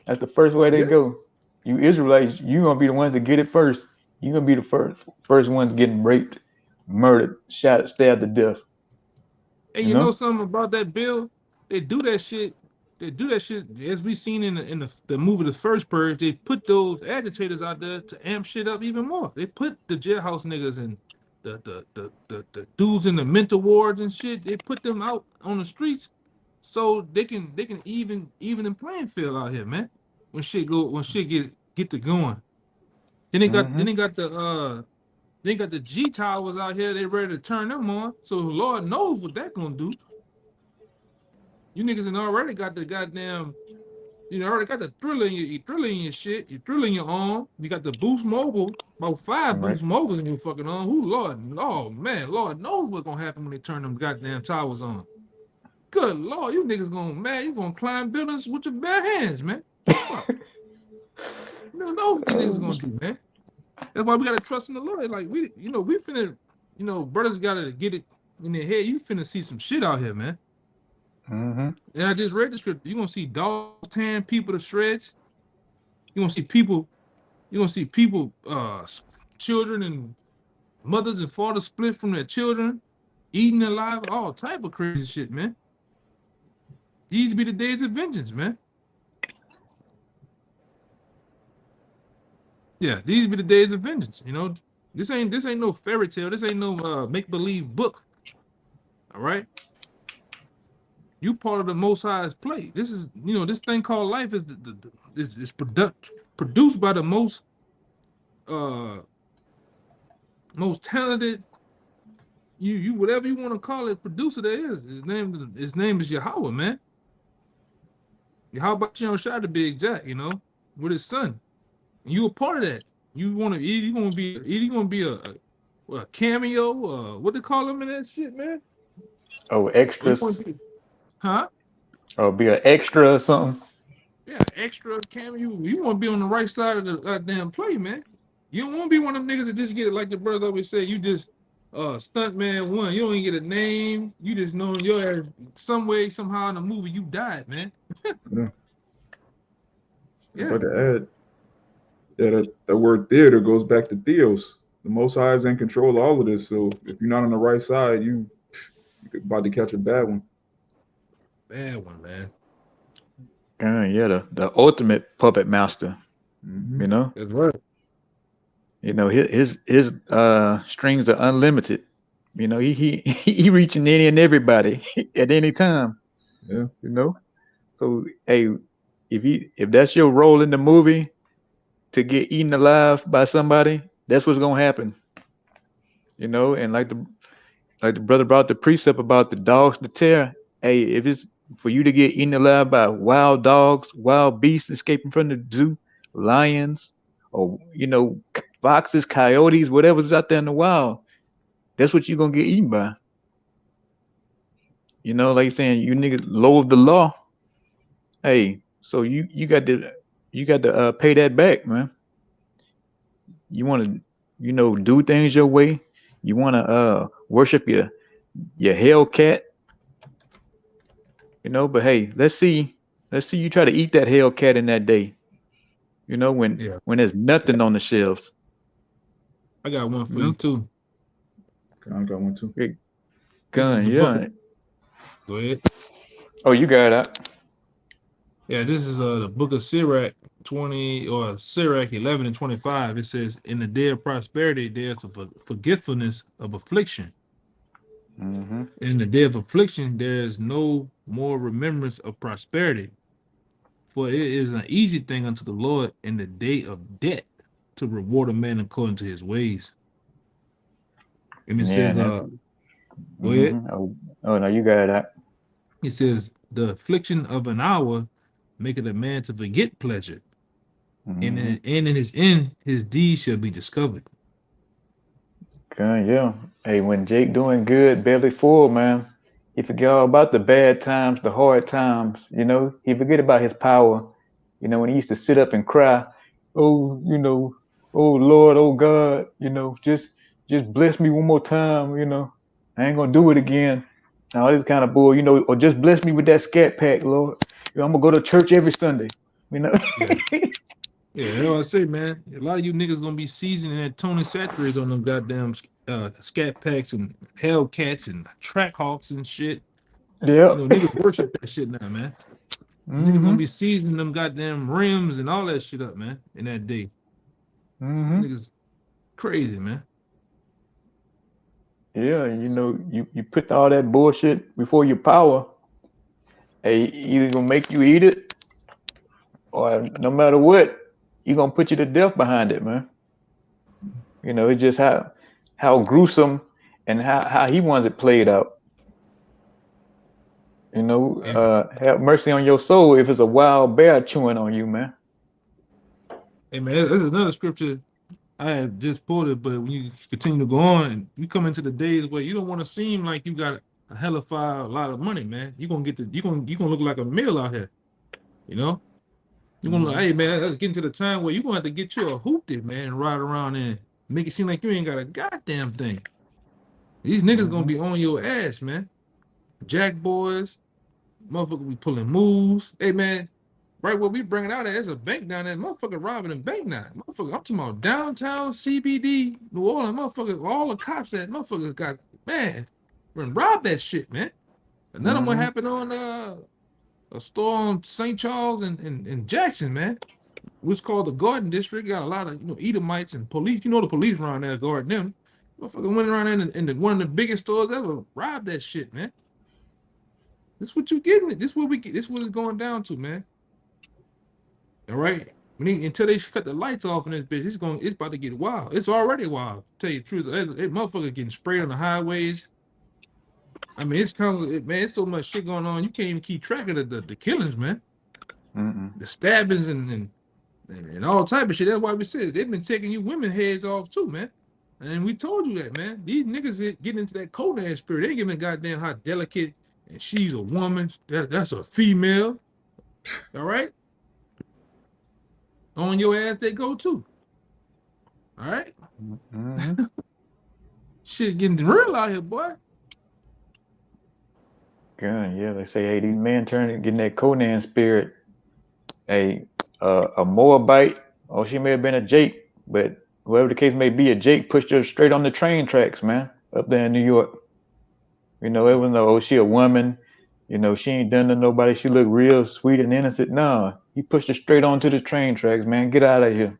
Speaker 2: That's the first way they go. You Israelites, you gonna be the ones to get it first. You gonna be the first ones getting raped, murdered, shot, stabbed to death.
Speaker 1: And you know something about that bill? They do that shit. They do that shit as we seen in the movie The First Purge. They put those agitators out there to amp shit up even more. They put the jailhouse niggas and the dudes in the mental wards and shit. They put them out on the streets so they can even the playing field out here, man. When shit get to going. Then they got the G towers out here. They ready to turn them on. So Lord knows what that gonna do. You niggas have already got the goddamn, already got the thriller in your shit. You're thrilling your arm. You got the Boost Mobile, about 5 Boost Mobiles in your fucking arm. Lord knows what's gonna happen when they turn them goddamn towers on. Good Lord, you niggas you gonna climb buildings with your bare hands, man. Fuck. You don't know what these niggas gonna do, man. That's why we gotta trust in the Lord. Like we finna, brothers gotta get it in their head. You finna see some shit out here, man. And I just read the script. You're gonna see dogs tearing people to shreds. You're gonna see people, children and mothers and fathers split from their children, eating alive, all type of crazy shit, man. These be the days of vengeance, man. Yeah, these be the days of vengeance. This ain't no fairy tale. This ain't no make-believe book. All right. You part of the Most High's play. This is, this thing called life is is produced by the most talented, you whatever you want to call it, producer there is. His name is Yahweh, man. How about Shah to be exact? With his son. And you a part of that. You want to eat? You gonna be a cameo? What they call him in that shit, man?
Speaker 2: Oh, extras.
Speaker 1: Huh?
Speaker 2: Or be an extra or something.
Speaker 1: Yeah, extra camera. You want to be on the right side of the goddamn play, man. You don't want to be one of them niggas that just get it like the brother always say. You just stunt man one. You don't even get a name. You just know your ass some way, somehow in the movie you died, man.
Speaker 4: Yeah. But to add, that word theater goes back to Theos. The Most High is in control of all of this. So if you're not on the right side, you're about to catch a bad one.
Speaker 1: Bad one, man.
Speaker 2: Yeah, the ultimate puppet master.
Speaker 1: That's right.
Speaker 2: His strings are unlimited. He reaching any and everybody at any time.
Speaker 4: Yeah.
Speaker 2: So hey, if that's your role in the movie, to get eaten alive by somebody, that's what's gonna happen. And like the brother brought the precept about the dogs to tear. Hey, if it's for you to get eaten alive by wild dogs, wild beasts escaping from the zoo, lions, or foxes, coyotes, whatever's out there in the wild, that's what you're gonna get eaten by. Like you're saying, you niggas loathe the law. Hey, so you got to pay that back, man. You want to do things your way. You want to worship your Hellcat. But hey, let's see you try to eat that Hellcat in that day. When there's nothing on the shelves.
Speaker 1: I got one for you too.
Speaker 4: I got one too.
Speaker 2: Gun, yeah.
Speaker 1: Go ahead.
Speaker 2: Oh, you got that.
Speaker 1: Yeah, this is the book of Sirach 20 or Sirach 11 and 25. It says, in the day of prosperity, there's a forgetfulness of affliction. In the day of affliction, there is no more remembrance of prosperity. For it is an easy thing unto the Lord in the day of debt to reward a man according to his ways. And it says, go ahead.
Speaker 2: Oh no, you got that.
Speaker 1: It says, the affliction of an hour maketh a man to forget pleasure. And in his end, his deed shall be discovered.
Speaker 2: Okay, yeah. Hey, when Jake doing good, belly full, man, he forget all about the bad times, the hard times. He forget about his power. When he used to sit up and cry, oh Lord, oh God, just bless me one more time. I ain't gonna do it again. All this kind of bull, or just bless me with that scat pack, Lord. I'm gonna go to church every Sunday.
Speaker 1: Yeah. Yeah, that's what I say, man. A lot of you niggas gonna be seasoning that Tony Saturates on them goddamn scat packs and Hellcats and track hawks and shit.
Speaker 2: Yeah.
Speaker 1: You know, niggas worship that shit now, man. Niggas gonna be seasoning them goddamn rims and all that shit up, man, in that day. Niggas crazy, man.
Speaker 2: Yeah, you know, you put all that bullshit before your power. Hey, either gonna make you eat it, or no matter what, you gonna put you to death behind it, man. You know, it's just how gruesome and how he wants it played out. You know, have mercy on your soul if it's a wild bear chewing on you, man.
Speaker 1: Hey man, there's another scripture I have just pulled it, but when you continue to go on, you come into the days where you don't want to seem like you got a hell of a lot of money, man. You're gonna look like a mill out here, you know. You're gonna hey man, that's getting to the time where you're gonna have to get you a hoopty, man, and ride around and make it seem like you ain't got a goddamn thing. These niggas gonna be on your ass, man. Jack boys, motherfucker be pulling moves. Hey man, right where we bring it out at, there's a bank down there. Motherfucker robbing a bank now. Motherfucker, I'm talking about downtown CBD, New Orleans. Motherfucker, all the cops that motherfuckers got, man, robbed that shit, man. Another one happened on a store on St. Charles and Jackson, man. What's called the Garden District. Got a lot of Edomites and police. You know the police around there guarding them. Motherfucker went around there in one of the biggest stores ever, robbed that shit, man. This what you getting. This what we get. This what it's going down to, man. All right. Until they cut the lights off in this bitch, it's about to get wild. It's already wild. Tell you the truth, that motherfucker getting sprayed on the highways. I mean, it's kind of man. It's so much shit going on. You can't even keep track of the killings, man. The stabbings and all type of shit. That's why we said they've been taking you women heads off too, man. And we told you that, man. These niggas getting into that Conan spirit. They ain't giving a goddamn how delicate and she's a woman. That's a female. All right. On your ass they go too. All right. Shit getting real out here, boy.
Speaker 2: Good, yeah. They say, hey, these men getting that Conan spirit. Hey, a Moabite, or she may have been a Jake, but whoever the case may be, a Jake pushed her straight on the train tracks, man, up there in New York. You know, even though she a woman, you know, she ain't done to nobody. She look real sweet and innocent. No, he pushed her straight onto the train tracks, man. Get out of here.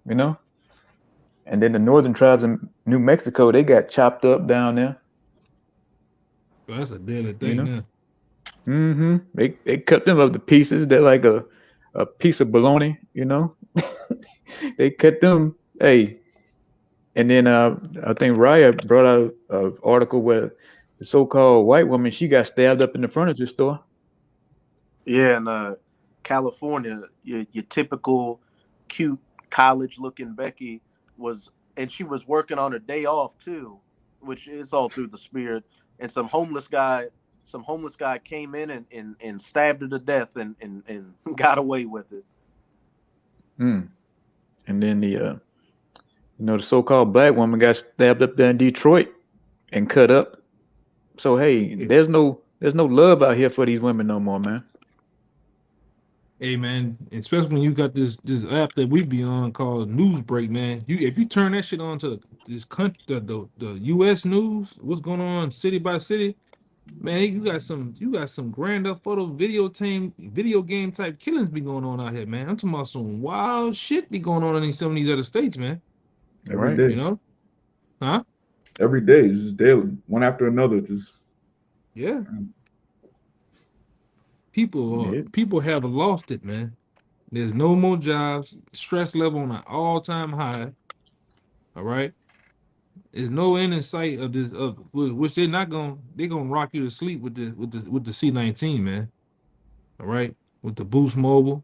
Speaker 2: You know? And then the northern tribes in New Mexico, they got chopped up down there.
Speaker 1: Well, that's a daily thing
Speaker 2: now. They cut them up to pieces. They're like a piece of bologna, you know? They cut them. Hey. And then I think Raya brought out an article where the so-called white woman, she got stabbed up in the furniture store.
Speaker 3: Yeah, in California, your typical cute college-looking Becky and she was working on her day off too, which is all through the spirit. And some homeless guy came in and stabbed her to death and got away with it.
Speaker 2: And then the the so-called black woman got stabbed up there in Detroit and cut up. So hey, there's no love out here for these women no more, man.
Speaker 1: Hey man, especially when you got this app that we be on called Newsbreak, man. If you turn that shit on to this country, the U.S. news, what's going on city by city, man, you got some grand up video game type killings be going on out here, man. I'm talking about some wild shit be going on in some of these other states, man.
Speaker 4: Every day,
Speaker 1: you know, huh?
Speaker 4: Every day, just daily, one after another, just
Speaker 1: yeah. People have lost it, man. There's no more jobs. Stress level on an all-time high. All right. There's no end in sight of this, which they're gonna rock you to sleep with the C19, man. All right, with the Boost Mobile,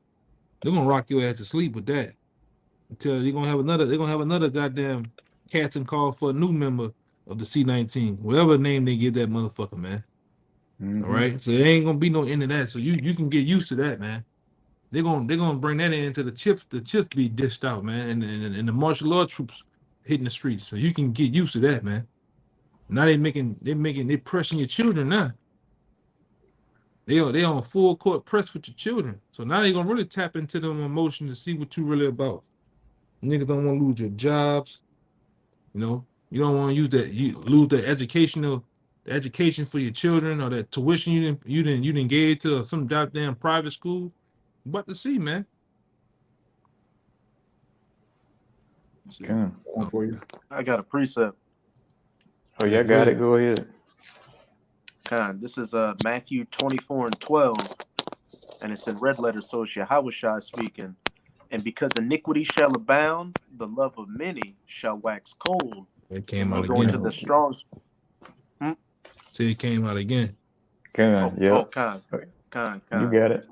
Speaker 1: they're gonna rock your ass to sleep with that until they're gonna have another goddamn casting call for a new member of the C19, whatever name they give that motherfucker, man. All right, so there ain't gonna be no end of that. So you can get used to that, man. They're gonna bring that into the chips. The chips be dished out, man, and the martial law troops hitting the streets. So you can get used to that, man. Now they're pressing your children now. They on full court press with your children. So now they're gonna really tap into them emotions to see what you really about. Niggas don't want to lose your jobs. You know, you don't want to use that. You lose the education for your children or that tuition you didn't give to some goddamn private school. What to see, man.
Speaker 4: One for you.
Speaker 3: I got a precept.
Speaker 2: Oh yeah, got it. Go ahead.
Speaker 3: This is Matthew 24:12, and it's in red letters, so it's Yahushua speaking. And because iniquity shall abound, the love of many shall wax cold.
Speaker 1: It came out
Speaker 3: again. Going to the Strong's.
Speaker 1: See, it came out again.
Speaker 2: Yeah.
Speaker 3: You
Speaker 2: got it.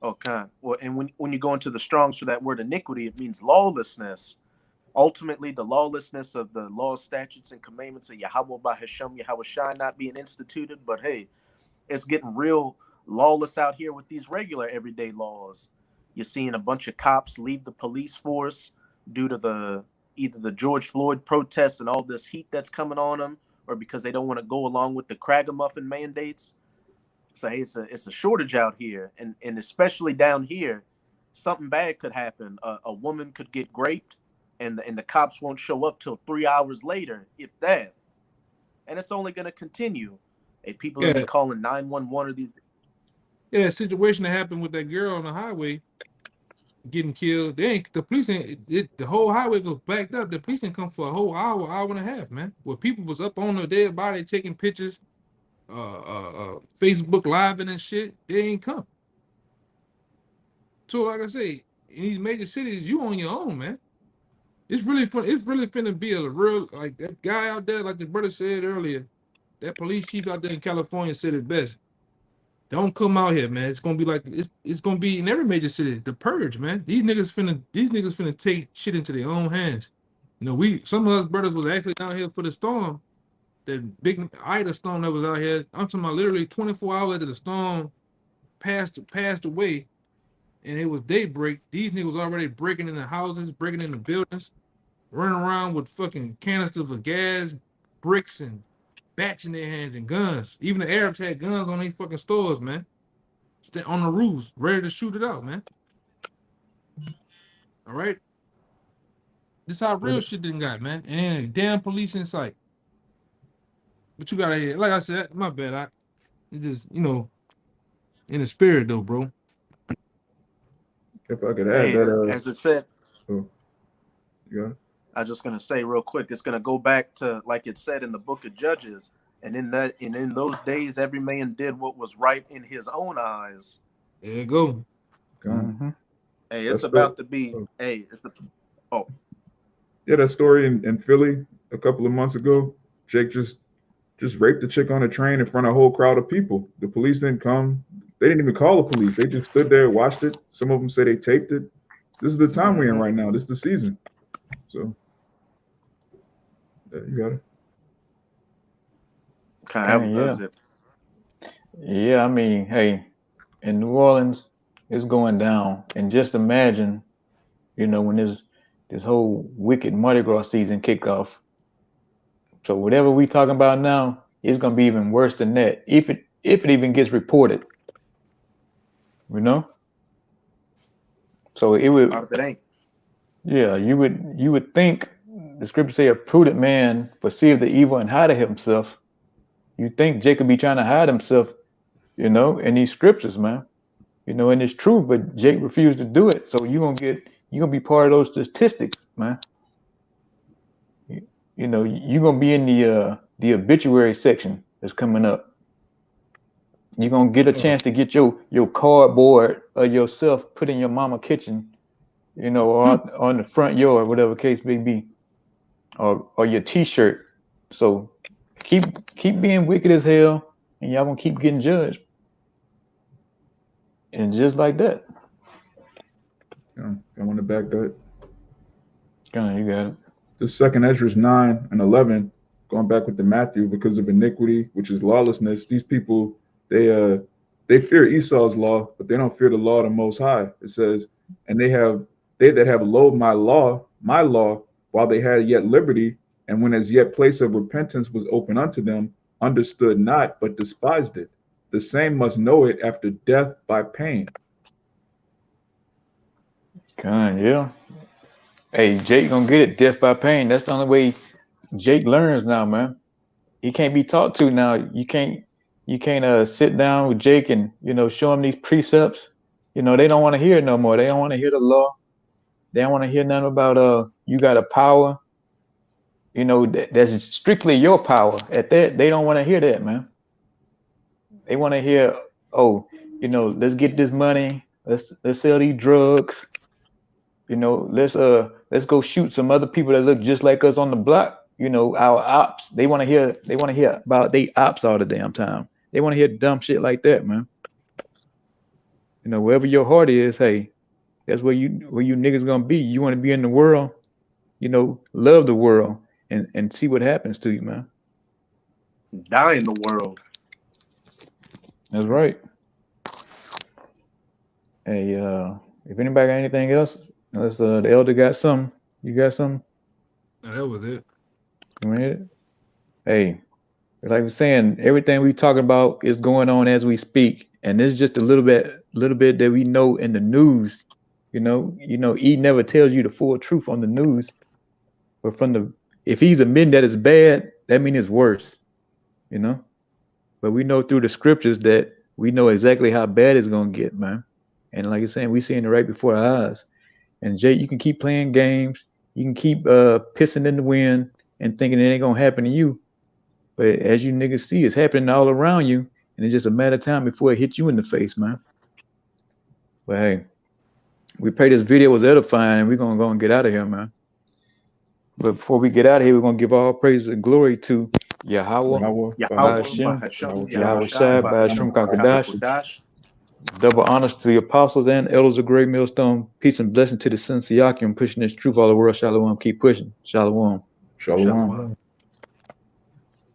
Speaker 3: Well, and when you go into the Strong's for that word iniquity, it means lawlessness. Ultimately, the lawlessness of the laws, statutes, and commandments of Yahweh by Hashem Yahushua not being instituted. But hey, it's getting real lawless out here with these regular everyday laws. You're seeing a bunch of cops leave the police force due to either the George Floyd protests and all this heat that's coming on them, or because they don't want to go along with the Cragamuffin mandates. So hey, it's a shortage out here, and especially down here, something bad could happen. A woman could get raped, and the cops won't show up till 3 hours later, if that. And it's only going to continue. Hey, people have been calling 911 or these.
Speaker 1: Yeah, that situation that happened with that girl on the highway getting killed. The police the whole highway was backed up. The police didn't come for a whole hour and a half, man. Where people was up on the dead body taking pictures, Facebook Live and shit. They ain't come. So like I say, in these major cities, you on your own, man. It's really fun. It's really finna be a real, like that guy out there, like the brother said earlier. That police chief out there in California said it best. Don't come out here, man. It's gonna be like it's gonna be in every major city. The purge, man. These niggas finna take shit into their own hands. You know, some of us brothers was actually down here for the storm. That big Ida storm that was out here. I'm talking about literally 24 hours after the storm passed away, and it was daybreak. These niggas already breaking into houses, breaking into buildings, running around with fucking canisters of gas, bricks, and bats in their hands and guns. Even the Arabs had guns on these fucking stores, man. On the roofs, ready to shoot it out, man. All right? This how real shit done got, man. And then damn police in sight. But you gotta hear, like I said, my bad. It just, you know, in the spirit though, bro.
Speaker 4: If I could add that,
Speaker 3: as it said,
Speaker 4: yeah.
Speaker 3: I'm just gonna say real quick, it's gonna go back to like it said in the book of Judges, and in those days, every man did what was right in his own eyes.
Speaker 1: There you go.
Speaker 2: Mm-hmm.
Speaker 3: Hey, it's about to be. Hey, it's the.
Speaker 4: Yeah, that story in Philly a couple of months ago. Jake just raped the chick on a train in front of a whole crowd of people. The police didn't come. They didn't even call the police. They just stood there, watched it. Some of them say they taped it. This is the time we're in right now. This is the season. So, yeah, you got it.
Speaker 2: Yeah, I mean, hey, in New Orleans, it's going down. And just imagine, you know, when this whole wicked Mardi Gras season kick off. So whatever we talking about now, it's gonna be even worse than that. If it even gets reported. You know? So it would. Yeah, you would think the scripture say a prudent man perceive the evil and hide himself. You think Jacob be trying to hide himself, you know, in these scriptures, man. You know, and it's true, but Jake refused to do it. So you're gonna be part of those statistics, man. You know, you're gonna be in the obituary section that's coming up. You're gonna get a chance to get your cardboard of yourself put in your mama kitchen, you know, or on the front yard, whatever case may be, or your T-shirt. So keep being wicked as hell, and y'all gonna keep getting judged. And just like that.
Speaker 4: Yeah, I want to back that.
Speaker 2: You got it.
Speaker 4: The second Ezra 9:11, going back with the Matthew, because of iniquity, which is lawlessness. These people, they fear Esau's law, but they don't fear the law of the Most High. It says, and they that have loathed my law, while they had yet liberty, and when as yet place of repentance was open unto them, understood not, but despised it. the same must know it after death by pain.
Speaker 2: Yeah. Hey, Jake gonna get it, death by pain. That's the only way Jake learns now, man. He can't be taught to now. You can't sit down with Jake and show him these precepts. They don't want to hear it no more. They don't want to hear the law. They don't want to hear nothing about you got a power. That's strictly your power. At that, they don't want to hear that, man. They want to hear, let's get this money. Let's sell these drugs. Let's go shoot some other people that look just like us on the block. Our ops. They want to hear about they ops all the damn time. They want to hear dumb shit like that, man. Wherever your heart is, hey, that's where you niggas gonna be. You want to be in the world, love the world and see what happens to you, man.
Speaker 3: Die in the world.
Speaker 2: That's right. Hey, if anybody got anything else, unless the elder got something, you got something?
Speaker 1: No, that was it.
Speaker 2: You want it? Hey, like I was saying, everything we talking about is going on as we speak, and this is just a little bit that we know in the news. E never tells you the full truth on the news, but if he's admitting that it's bad, that means it's worse. But we know through the scriptures that we know exactly how bad it's gonna get, man. And like I said, we seeing it right before our eyes. And Jay, you can keep playing games, you can keep pissing in the wind and thinking it ain't gonna happen to you. But as you niggas see, it's happening all around you, and it's just a matter of time before it hits you in the face, man. But hey, we pray this video was edifying, and we're gonna go and get out of here, man. But before we get out of here, we're gonna give all praise and glory to Yahweh, Yahweh Shai, Ba'ashem Kakadash. Double honors to the apostles and elders of Great Millstone. Peace and blessing to the Son Siakim, pushing this truth all the world. Shalom. Keep pushing. Shalom.
Speaker 4: Shalom.